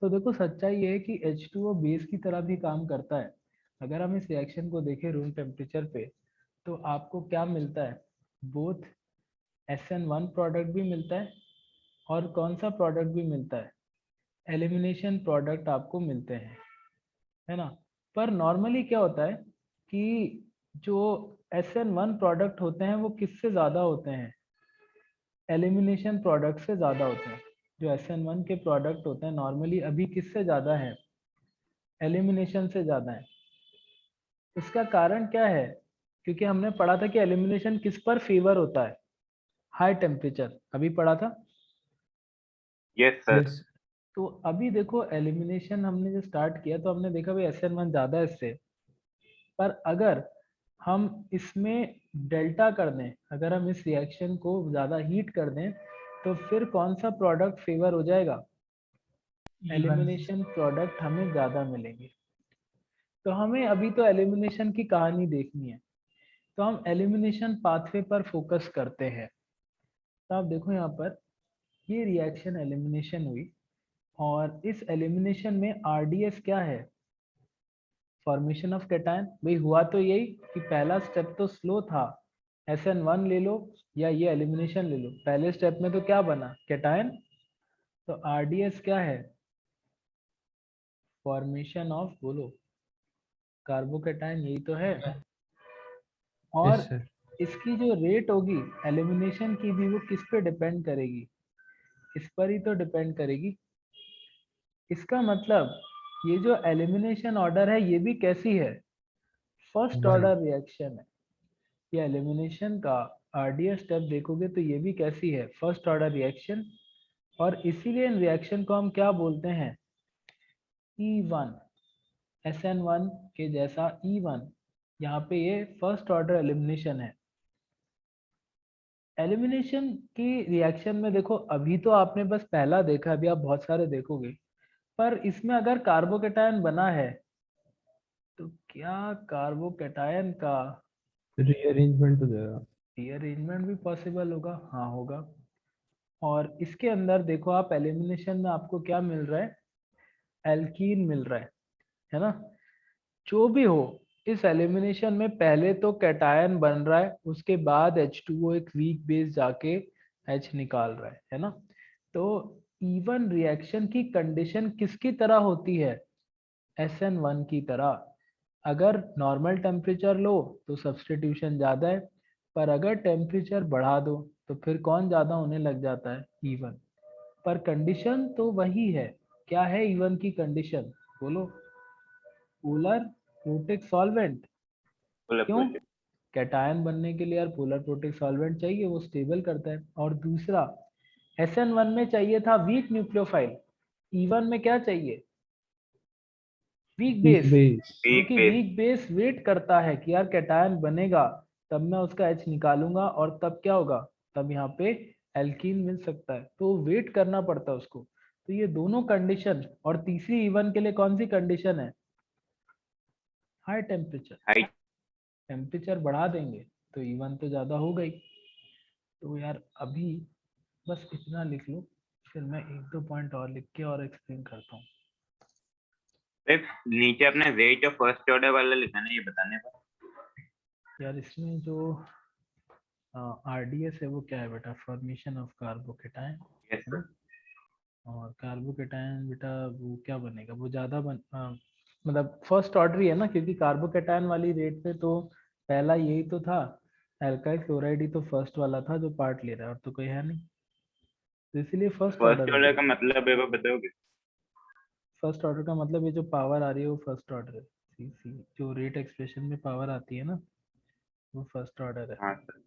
Speaker 1: तो देखो सच्चाई ये है कि H2O बेस की तरह भी काम करता है। अगर हम इस रिएक्शन को देखें रूम टेम्परेचर पे, तो आपको क्या मिलता है, बोथ SN1 प्रोडक्ट भी मिलता है और कौन सा प्रोडक्ट भी मिलता है, एलिमिनेशन प्रोडक्ट आपको मिलते हैं, है ना। पर नॉर्मली क्या होता है कि जो SN1 प्रोडक्ट होते हैं वो किससे ज़्यादा होते हैं, एलिमिनेशन प्रोडक्ट से ज़्यादा होते हैं। जो SN1 के प्रोडक्ट होते हैं नॉर्मली अभी किससे ज़्यादा है, एलिमिनेशन से ज़्यादा है। इसका कारण क्या है, क्योंकि हमने पढ़ा था कि एलिमिनेशन किस पर फेवर होता है, हाई टेम्परेचर, अभी पढ़ा था।
Speaker 6: Yes, sir.
Speaker 7: यस
Speaker 1: तो अभी देखो एलिमिनेशन हमने जो स्टार्ट किया तो हमने देखा भाई SN1 ज़्यादा है इससे। पर अगर हम इसमें डेल्टा कर दें, अगर हम इस रिएक्शन को ज़्यादा हीट कर दें, तो फिर कौन सा प्रोडक्ट फेवर हो जाएगा, एलिमिनेशन प्रोडक्ट हमें ज़्यादा मिलेंगे। तो हमें अभी तो एलिमिनेशन की कहानी देखनी है, तो हम एलिमिनेशन पाथवे पर फोकस करते हैं। तो आप देखो यहाँ पर ये रिएक्शन एलिमिनेशन हुई, और इस एलिमिनेशन में RDS क्या है, फॉर्मेशन ऑफ कैटायन। भाई हुआ तो यही कि पहला स्टेप तो स्लो था, SN1 ले लो या ये एलिमिनेशन ले लो, पहले स्टेप में तो क्या बना, कैटायन। तो RDS क्या है, फॉर्मेशन ऑफ, बोलो, कार्बोकेटायन, यही तो है। और
Speaker 7: यस सर।
Speaker 1: इसकी जो रेट होगी एलिमिनेशन की भी, वो किस पे डिपेंड करेगी, इस पर ही तो डिपेंड करेगी। इसका मतलब ये जो एलिमिनेशन ऑर्डर है ये भी कैसी है, फर्स्ट
Speaker 7: One.
Speaker 1: ऑर्डर रिएक्शन है। ये एलिमिनेशन का RDS स्टेप देखोगे तो ये भी कैसी है, फर्स्ट ऑर्डर रिएक्शन। और इसीलिए इन रिएक्शन को हम क्या बोलते हैं, E1, SN1 के जैसा E1। यहाँ पे ये फर्स्ट ऑर्डर एलिमिनेशन है। एलिमिनेशन की रिएक्शन में देखो, अभी तो आपने बस पहला देखा, अभी आप बहुत सारे देखोगे, पर इसमें अगर कार्बोकेटायन बना है तो क्या कार्बोकेटायन का
Speaker 3: रीअरेंजमेंट हो जाएगा।
Speaker 1: रीअरेंजमेंट भी पॉसिबल होगा? हाँ होगा। और इसके अंदर देखो आप, एलिमिनेशन में आपको क्या मिल रहा है? एल्कीन मिल रहा है ना? जो भी हो, इस एलिमिनेशन में पहले तो कैटायन बन रहा है, उसके बाद H2O एक वीक बेस जाके H निकाल रहा है ना? तो इवन रिएक्शन की कंडीशन किसकी तरह होती है? SN1 की तरह। अगर नॉर्मल टेम्परेचर लो तो सब्सटीट्यूशन ज्यादा है, पर अगर टेम्परेचर बढ़ा दो तो फिर कौन ज्यादा होने लग जाता है? इवन। पर कंडीशन तो वही है। क्या है इवन की कंडीशन? बोलो। Polar protic solvent. क्यों? कैटायन बनने के लिए यार पोलर प्रोटिक सॉल्वेंट चाहिए, वो स्टेबल करता है। और दूसरा, SN1 में चाहिए था वीक न्यूक्लियोफाइल, E1 में क्या चाहिए? Weak base. क्योंकि वीक बेस वेट करता है कि यार कैटायन बनेगा, तब मैं उसका H निकालूंगा और तब क्या होगा? तब यहाँ पे एल्कीन मिल सकता है, तो वेट करना पड़ता है उसको। तो ये दोनों कंडीशन, और तीसरी इवन के लिए कौन सी कंडीशन है? High temperature.
Speaker 6: हाई।
Speaker 1: टेम्परेचर बढ़ा देंगे तो इवन तो ज्यादा हो गई। तो यार अभी बस इतना लिख लो, फिर मैं एक दो पॉइंट और लिख के और एक्सप्लेन करता हूँ।
Speaker 6: सिर्फ नीचे अपने रेट ऑफ फर्स्ट ऑर्डर वाला लिखा ना, ये बताने पर।
Speaker 1: यार इसमें जो RDS है वो क्या है बेटा? फॉर्मेशन ऑफ कार्बोकेटायन,
Speaker 6: यस
Speaker 1: है ना? और कार्बोकेटायन बेटा वो क्या बनेगा? वो ज्यादा मतलब फर्स्ट ऑर्डर ही है ना, क्योंकि कार्बोकेटायन वाली रेट पे तो पहला यही तो था। एल्काइल क्लोराइड ही तो फर्स्ट वाला था जो पार्ट ले रहा है, और तो कोई है नहीं, तो इसीलिए फर्स्ट
Speaker 6: फर्स्ट
Speaker 1: ऑर्डर है
Speaker 6: ऑर्डर का
Speaker 1: बेटा।
Speaker 6: मतलब है वो बताओगे?
Speaker 1: फर्स्ट ऑर्डर का मतलब ये जो पावर आ रही है वो फर्स्ट ऑर्डर है। सी जो रेट एक्सप्रेशन में पावर आती है ना, वो फर्स्ट ऑर्डर है।
Speaker 6: हाँ सर।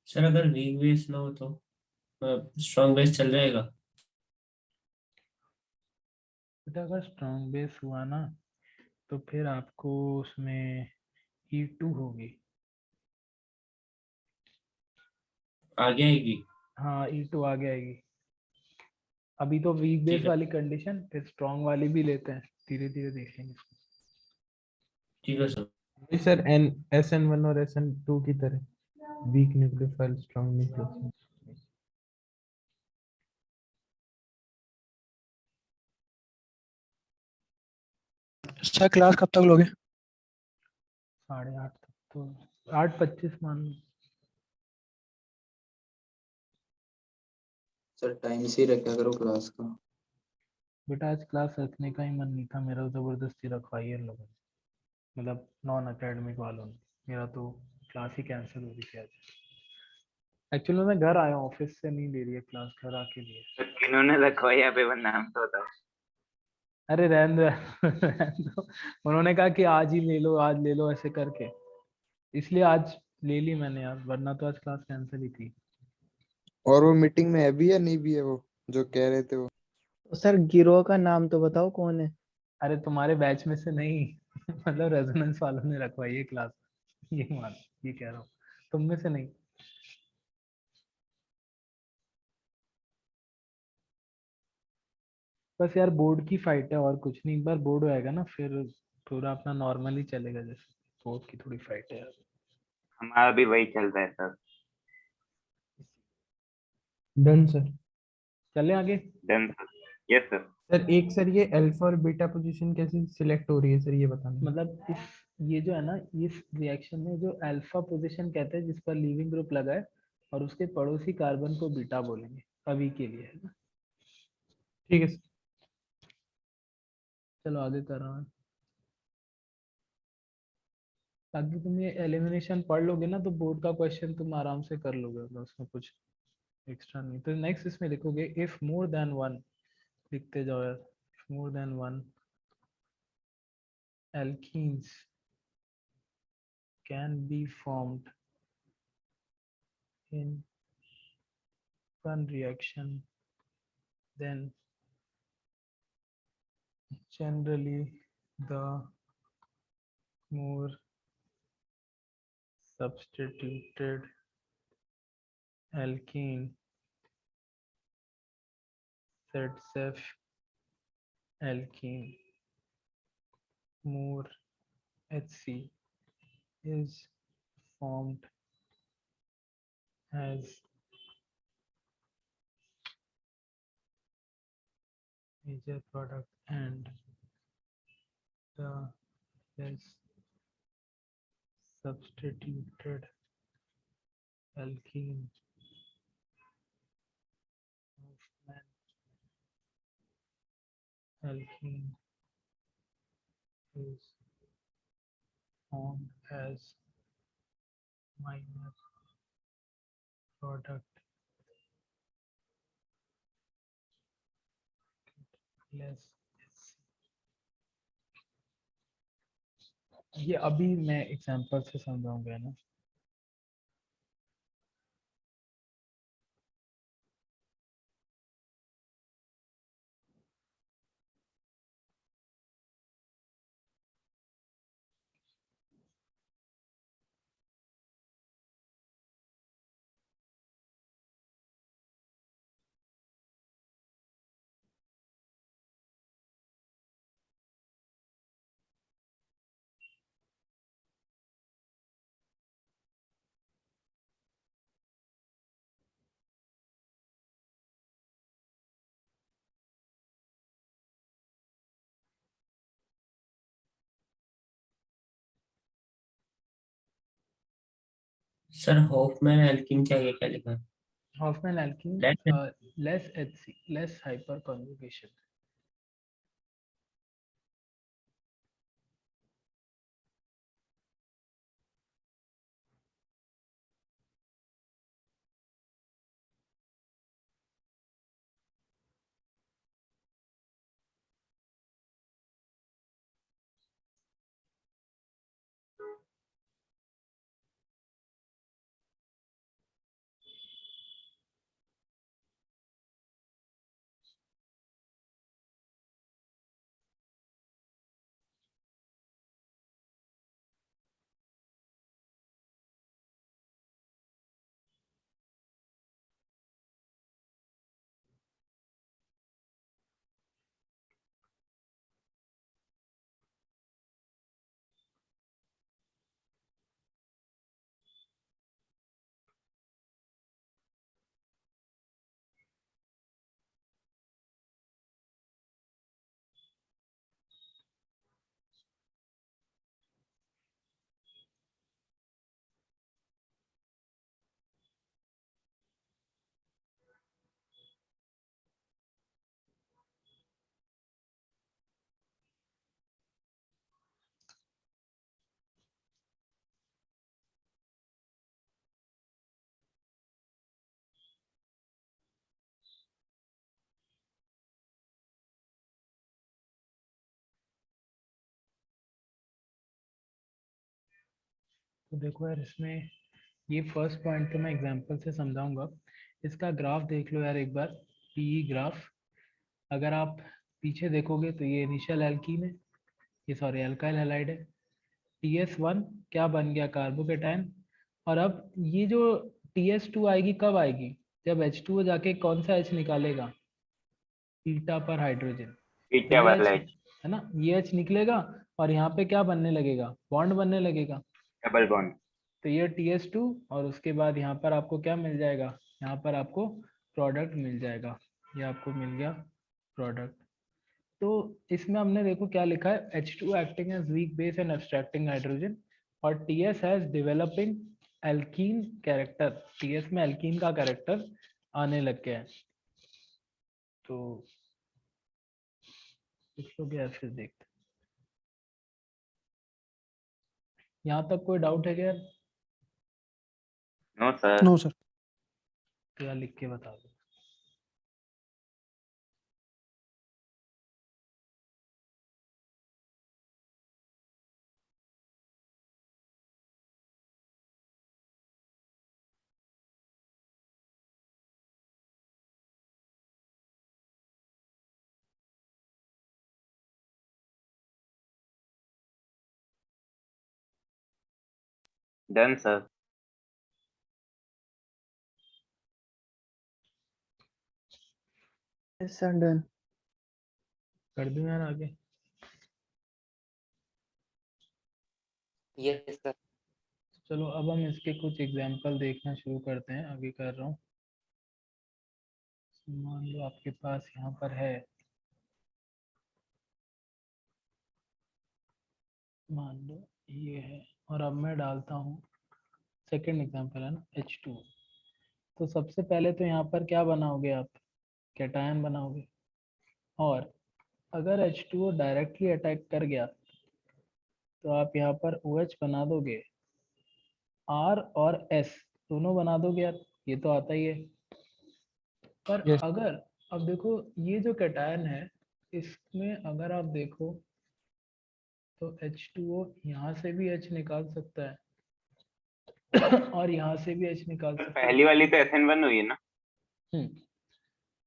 Speaker 4: सर अगर वीक बेस ना हो तो स्ट्रॉन्ग बेस चल जाएगा?
Speaker 1: बेटा अगर स्ट्रॉन्ग बेस हुआ ना, तो फिर आपको उसमें E2 होगी।
Speaker 4: आगे आएगी?
Speaker 1: हाँ E2 आगे आएगी। अभी तो वीक
Speaker 4: ठीक
Speaker 1: बेस
Speaker 4: है,
Speaker 1: वाली कंडीशन, फिर स्ट्रॉन्ग वाली भी लेते हैं, धीरे धीरे देखेंगे।
Speaker 4: ठीक है सर।
Speaker 3: सर एन SN1 और SN2 की तरह weak nucleophile strong nucleophile.
Speaker 8: Sir class कब तक लोगे?
Speaker 1: 8:30 तक तो, 8:25 मान लो।
Speaker 9: सर टाइम से ही रखा करो क्लास का।
Speaker 1: बेटा आज क्लास रखने का ही मन नहीं था मेरा, जबरदस्ती रखवाई है इन लोगों ने, मतलब नॉन अकेडमिक वालों ने। मेरा तो क्लास ही कैंसिल हो रही थी आज। एक्चुअली मैं घर आया हूँ, ऑफिस से नहीं ले रही है क्लास, घर आके लिए।
Speaker 6: तो किन्होंने रखवाई यहाँ पे, वो नाम तो बताओ।
Speaker 1: अरे रहने दो रहने दो। उन्होंने कहा कि आज ही ले लो ऐसे करके, इसलिए आज ले ली मैंने यार, वरना तो आज क्लास कैंसिल ही थी।
Speaker 9: और वो मीटिंग में है भी या नहीं भी है वो जो कह रहे थे वो?
Speaker 5: तो सर गिरोह का नाम तो बताओ कौन है?
Speaker 1: अरे तुम्हारे बैच में से नहीं मतलब रेजोनेंस वालों ने रखवाई है क्लास, ये मान, ये कह रहा हूँ, तुम में से नहीं। बस यार बोर्ड की फाइट है और कुछ नहीं, एक बार बोर्ड होएगा ना फिर पूरा अपना नॉर्मल ही चलेगा, जैसे बोर्ड की थोड़ी फाइट है यार।
Speaker 6: हमारा भी वही चल रहा है सर।
Speaker 7: Done sir.
Speaker 1: चले आगे।
Speaker 6: Done sir. Yes sir.
Speaker 7: Sir एक सर ये अल्फा और बीटा पोजीशन कैसे सिलेक्ट हो रही है सर, ये बताना है।
Speaker 1: मतलब इस, ये जो है ना, इस रिएक्शन में जो अल्फा पोजीशन कहते हैं जिस पर लीविंग ग्रुप लगा है, और उसके पड़ोसी कार्बन को बीटा बोलेंगे अभी के लिए, है ना।
Speaker 7: ठीक है सर।
Speaker 1: चलो आगे कर रहा हूँ। ताकि तुम ये एलिमिनेशन पढ़ लोगे ना तो बोर्ड का क्वेश्चन तुम आराम से कर लोगे, मतलब उसमें कुछ एक्स्ट्रा नहीं। तो नेक्स्ट इसमें लिखोगे इफ मोर देन वन, लिखते जाओ यार, more than one alkenes can be formed in one reaction, then generally the more substituted alkene ZF alkene, more HC is formed as major product and the less substituted alkene Hoffman alkene is formed as minor product less HC। ये अभी मैं एग्जांपल से समझाऊंगा ना।
Speaker 4: सर हॉफमैन एल्किन चाहिए, क्या लिखा है?
Speaker 1: Hofmann alkene
Speaker 4: Less
Speaker 1: less HC, less hyperconjugation. तो देखो यार, इसमें ये फर्स्ट पॉइंट तो मैं एग्जांपल से समझाऊंगा। इसका ग्राफ देख लो यार एक बार, पीई ग्राफ। अगर आप पीछे देखोगे तो ये इनिशियल एल्कीन है, ये सॉरी अल्काइल हैलाइड है। TS1 क्या बन गया, कार्बोकेटायन। और अब ये जो TS2 आएगी कब आएगी, जब H2O जाके कौन सा H निकालेगा, बीटा पर हाइड्रोजन। तो
Speaker 6: बीटा
Speaker 1: ये
Speaker 6: वाला
Speaker 1: H है ना, ये H निकलेगा और यहाँ पे क्या बनने लगेगा, बॉन्ड बनने लगेगा।
Speaker 6: Double bond.
Speaker 1: तो ये TS2 और उसके बाद यहाँ पर आपको क्या मिल जाएगा, यहाँ पर आपको प्रोडक्ट मिल जाएगा। ये आपको मिल गया प्रोडक्ट। तो इसमें हमने देखो क्या लिखा है, H2 acting as weak base and abstracting hydrogen, और TS has developing alkene character. TS में एल्कीन का कैरेक्टर आने लग गया है। तो इसको क्या फिर देखते, यहाँ तक कोई डाउट है क्या?
Speaker 6: No sir.
Speaker 8: No sir.
Speaker 1: तो यार लिख के बता दो।
Speaker 6: Done sir.
Speaker 5: Yes sir, done.
Speaker 1: कर दूं यार आगे?
Speaker 10: Yes sir.
Speaker 1: चलो अब हम इसके कुछ एग्जांपल देखना शुरू करते हैं। आगे कर रहा हूँ। मान लो आपके पास यहाँ पर है, मान लो ये है, और अब मैं डालता हूँ सेकंड एग्जांपल है ना, H2। तो सबसे पहले तो यहाँ पर क्या बनाओगे आप, कैटायन बनाओगे। और अगर H2O डायरेक्टली अटैक कर गया तो आप यहाँ पर OH बना दोगे, R और S दोनों बना दोगे यार, ये तो आता ही है। पर
Speaker 8: Yes.
Speaker 1: अगर अब देखो ये जो कैटायन है, इसमें अगर आप देखो तो H2O यहाँ से भी H निकाल सकता है और यहाँ से भी H निकाल सकता है।
Speaker 6: पहली वाली तो SN1 हुई है ना।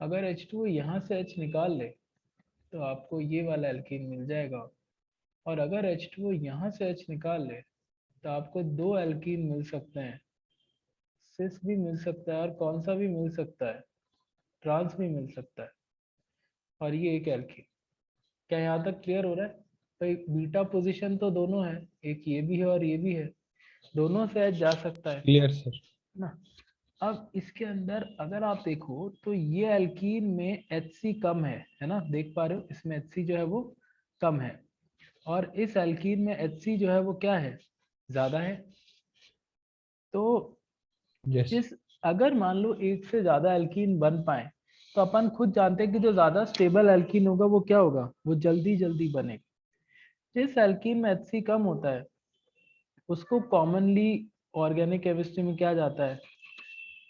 Speaker 1: अगर H2O यहाँ से H निकाल ले तो आपको ये वाला एल्कीन मिल जाएगा, और अगर H2O यहाँ से H निकाल ले तो आपको दो एल्कीन मिल सकते हैं। सिस भी मिल सकता है और कौन सा भी मिल सकता है, ट्रांस भी मिल सकता है, और ये एक एल्कीन। क्या यहाँ तक क्लियर हो रहा है? भाई बीटा पोजीशन तो दोनों है, एक ये भी है और ये भी है, दोनों से H जा सकता है
Speaker 3: क्लियर सर।
Speaker 1: ना। अब इसके अंदर अगर आप देखो तो ये एल्कीन में HC कम है ना, देख पा रहे हो इसमें HC जो है वो कम है, और इस एल्कीन में HC जो है वो क्या है, ज्यादा है। तो
Speaker 3: यस।
Speaker 1: जिस अगर मान लो एक से ज्यादा एल्कीन बन पाए तो अपन खुद जानते हैं कि जो ज्यादा स्टेबल एल्कीन होगा वो क्या होगा, वो जल्दी जल्दी बनेगा। जिस एल्कीन में HC कम होता है उसको कॉमनली ऑर्गेनिक केमिस्ट्री में क्या जाता है,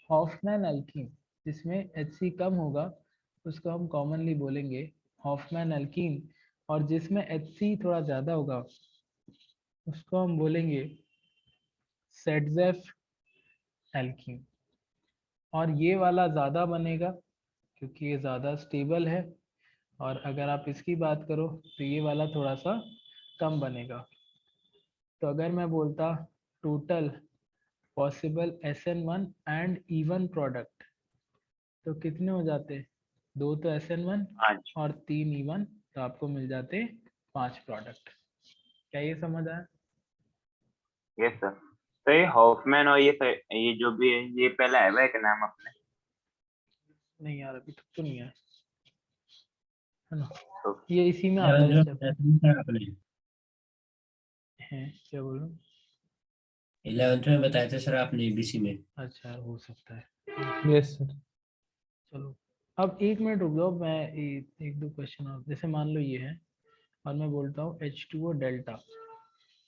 Speaker 1: हॉफमैन एल्कीन। जिसमें HC कम होगा उसको हम कॉमनली बोलेंगे हॉफमैन एल्कीन, और जिसमें HC थोड़ा ज्यादा होगा उसको हम बोलेंगे सेडजेफ एल्कीन। और ये वाला ज्यादा बनेगा क्योंकि ये ज्यादा स्टेबल है, और अगर आप इसकी बात करो तो ये वाला थोड़ा सा कम बनेगा। तो अगर मैं बोलता total possible SN1 and even product तो कितने हो जाते, दो तो SN1
Speaker 6: 5।
Speaker 1: और 3 इवन, तो आपको मिल जाते 5 प्रोडक्ट। क्या ये समझ आया?
Speaker 6: Yes sir. तो ये हॉफमैन और ये जो भी है, ये पहला है क्या नाम अपने?
Speaker 1: नहीं यार अभी तक तो नहीं है ना,
Speaker 6: तो
Speaker 1: ये इसी में आता है इस chapter
Speaker 4: आपने
Speaker 1: है। क्या बोल रहा हूँ?
Speaker 4: 11th में बताया था सर आपने ABC में।
Speaker 1: अच्छा हो सकता है।
Speaker 3: Yes sir.
Speaker 1: चलो अब एक मिनट रुक जाओ, मैं एक दो क्वेश्चन और, जैसे मान लो ये है और मैं बोलता हूँ H2O डेल्टा।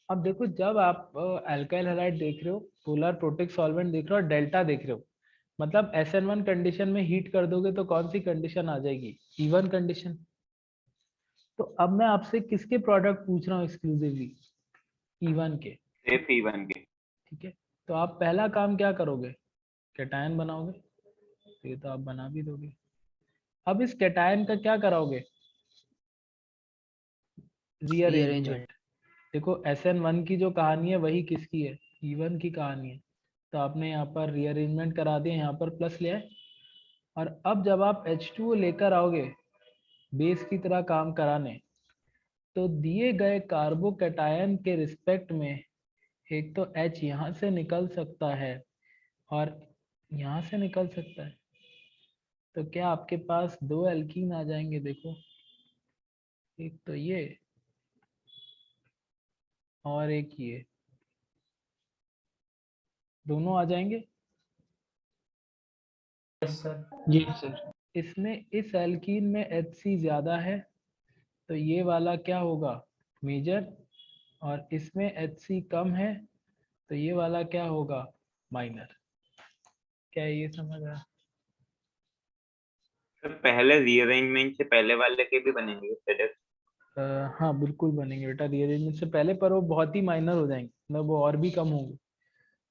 Speaker 1: अब देखो जब आप अल्काइल हैलाइड देख रहे हो, पोलर प्रोटिक सॉल्वेंट देख रहे हो और डेल्टा देख रहे हो, मतलब SN1 कंडीशन में हीट कर दोगे तो कौन सी कंडीशन आ जाएगी, इवन कंडीशन। तो अब मैं आपसे किसके प्रोडक्ट पूछ रहा हूँ एक्सक्लूसिवली, इवन के।
Speaker 6: सिर्फ इवन के।
Speaker 1: ठीक है, तो आप पहला काम क्या करोगे, कैटायन बनाओगे, ये तो आप बना भी दोगे। अब इस कैटायन का क्या कराओगे, रीअरेंजमेंट। देखो SN1 की जो कहानी है वही किसकी है, E1 की कहानी है, तो आपने यहाँ पर रीअरेंजमेंट करा दिया, यहाँ पर प्लस ले आए। और अब जब आप H2O लेकर आओगे बेस की तरह काम कराने, तो दिए गए कार्बोकैटायन के रिस्पेक्ट में एक तो H यहाँ से निकल सकता है और यहाँ से निकल सकता है, तो क्या आपके पास दो एल्कीन आ जाएंगे, देखो एक तो ये और एक ये, दोनों आ जाएंगे।
Speaker 7: जी सर।
Speaker 1: इसमें इस एल्कीन में HC ज्यादा है, तो ये वाला क्या होगा, मेजर, और इसमें HC कम है, तो ये वाला क्या होगा, माइनर। क्या ये समझ रहा है?
Speaker 6: तो पहले रीअरेंजमेंट से पहले वाले के भी बनेंगे ZF?
Speaker 1: हाँ बिल्कुल बनेंगे बेटा, रीअरेंजमेंट से पहले, पर वो बहुत ही माइनर हो जाएंगे, मतलब वो और भी कम होंगे।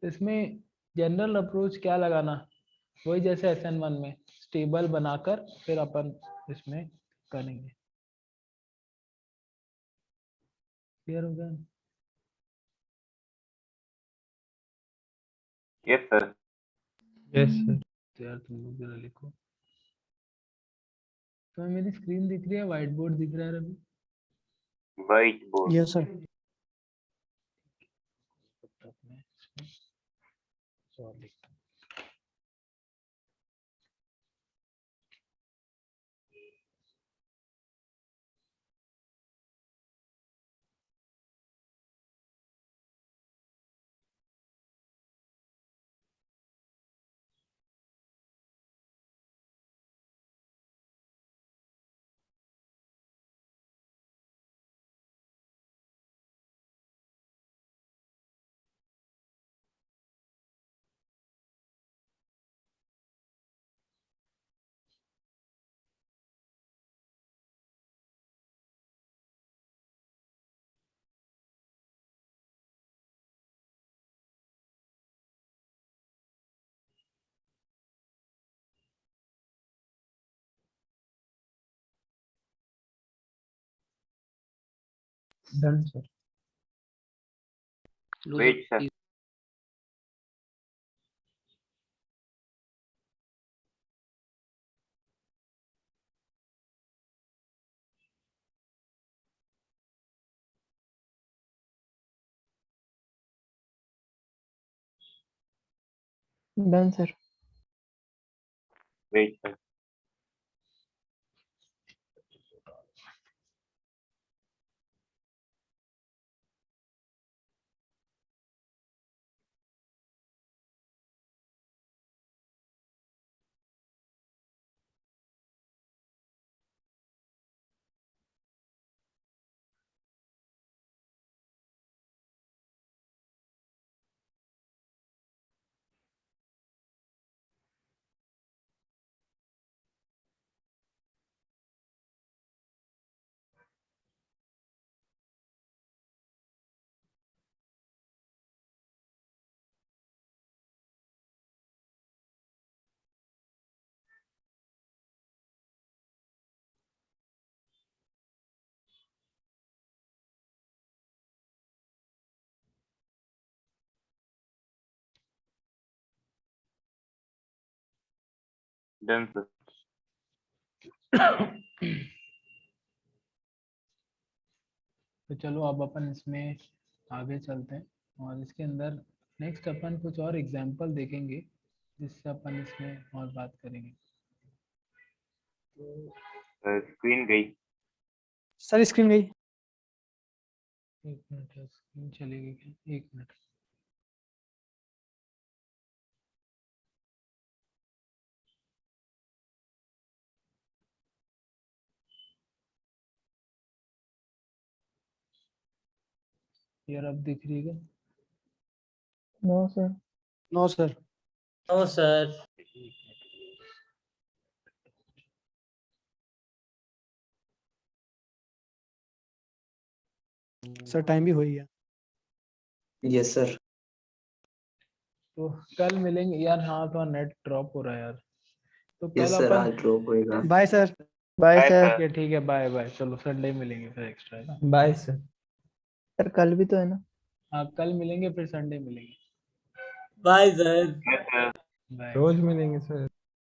Speaker 1: तो इसमें जनरल अप्रोच क्या लगाना, वही जैसे SN1 में स्टेबल बनाकर फिर अपन इसमें करेंगे। क्लियर हो गया?
Speaker 6: Yes sir.
Speaker 7: Yes sir.
Speaker 1: तो यार तुम लोग जरा लिखो, तो मेरी स्क्रीन दिख रही है, व्हाइट बोर्ड दिख रहा है अभी?
Speaker 6: Whiteboard.
Speaker 8: Yes sir.
Speaker 1: तब मैं इसमें और लिखता हूँ।
Speaker 7: Done sir.
Speaker 6: Wait sir.
Speaker 5: Done sir.
Speaker 6: Wait sir. Done sir.
Speaker 1: तो चलो अब अपन इसमें आगे चलते हैं, और इसके अंदर नेक्स्ट अपन कुछ और एग्जांपल देखेंगे जिससे अपन इसमें और बात करेंगे। तो
Speaker 6: स्क्रीन गई।
Speaker 8: सर स्क्रीन गई।
Speaker 1: एक मिनट, स्क्रीन चलेगी क्या, एक मिनट। यार अब दिख रही है क्या?
Speaker 5: No sir.
Speaker 8: No sir.
Speaker 4: No sir.
Speaker 8: Sir time भी हो ही गया।
Speaker 10: Yes sir.
Speaker 1: तो कल मिलेंगे यार। हाँ तो नेट ड्रॉप हो रहा है यार। तो
Speaker 10: यस
Speaker 1: कल
Speaker 10: सर,
Speaker 1: अपन
Speaker 10: आज ड्रॉप होएगा।
Speaker 8: Bye sir.
Speaker 5: Bye
Speaker 6: bye
Speaker 5: sir.
Speaker 6: Sir.
Speaker 1: ठीक है बाय बाय। चलो संडे मिलेंगे फिर एक्स्ट्रा, है ना।
Speaker 7: Bye sir.
Speaker 5: सर कल भी तो है ना।
Speaker 1: हाँ कल मिलेंगे फिर संडे मिलेंगे।
Speaker 4: Bye sir.
Speaker 6: Bye sir.
Speaker 1: Bye.
Speaker 7: रोज मिलेंगे सर।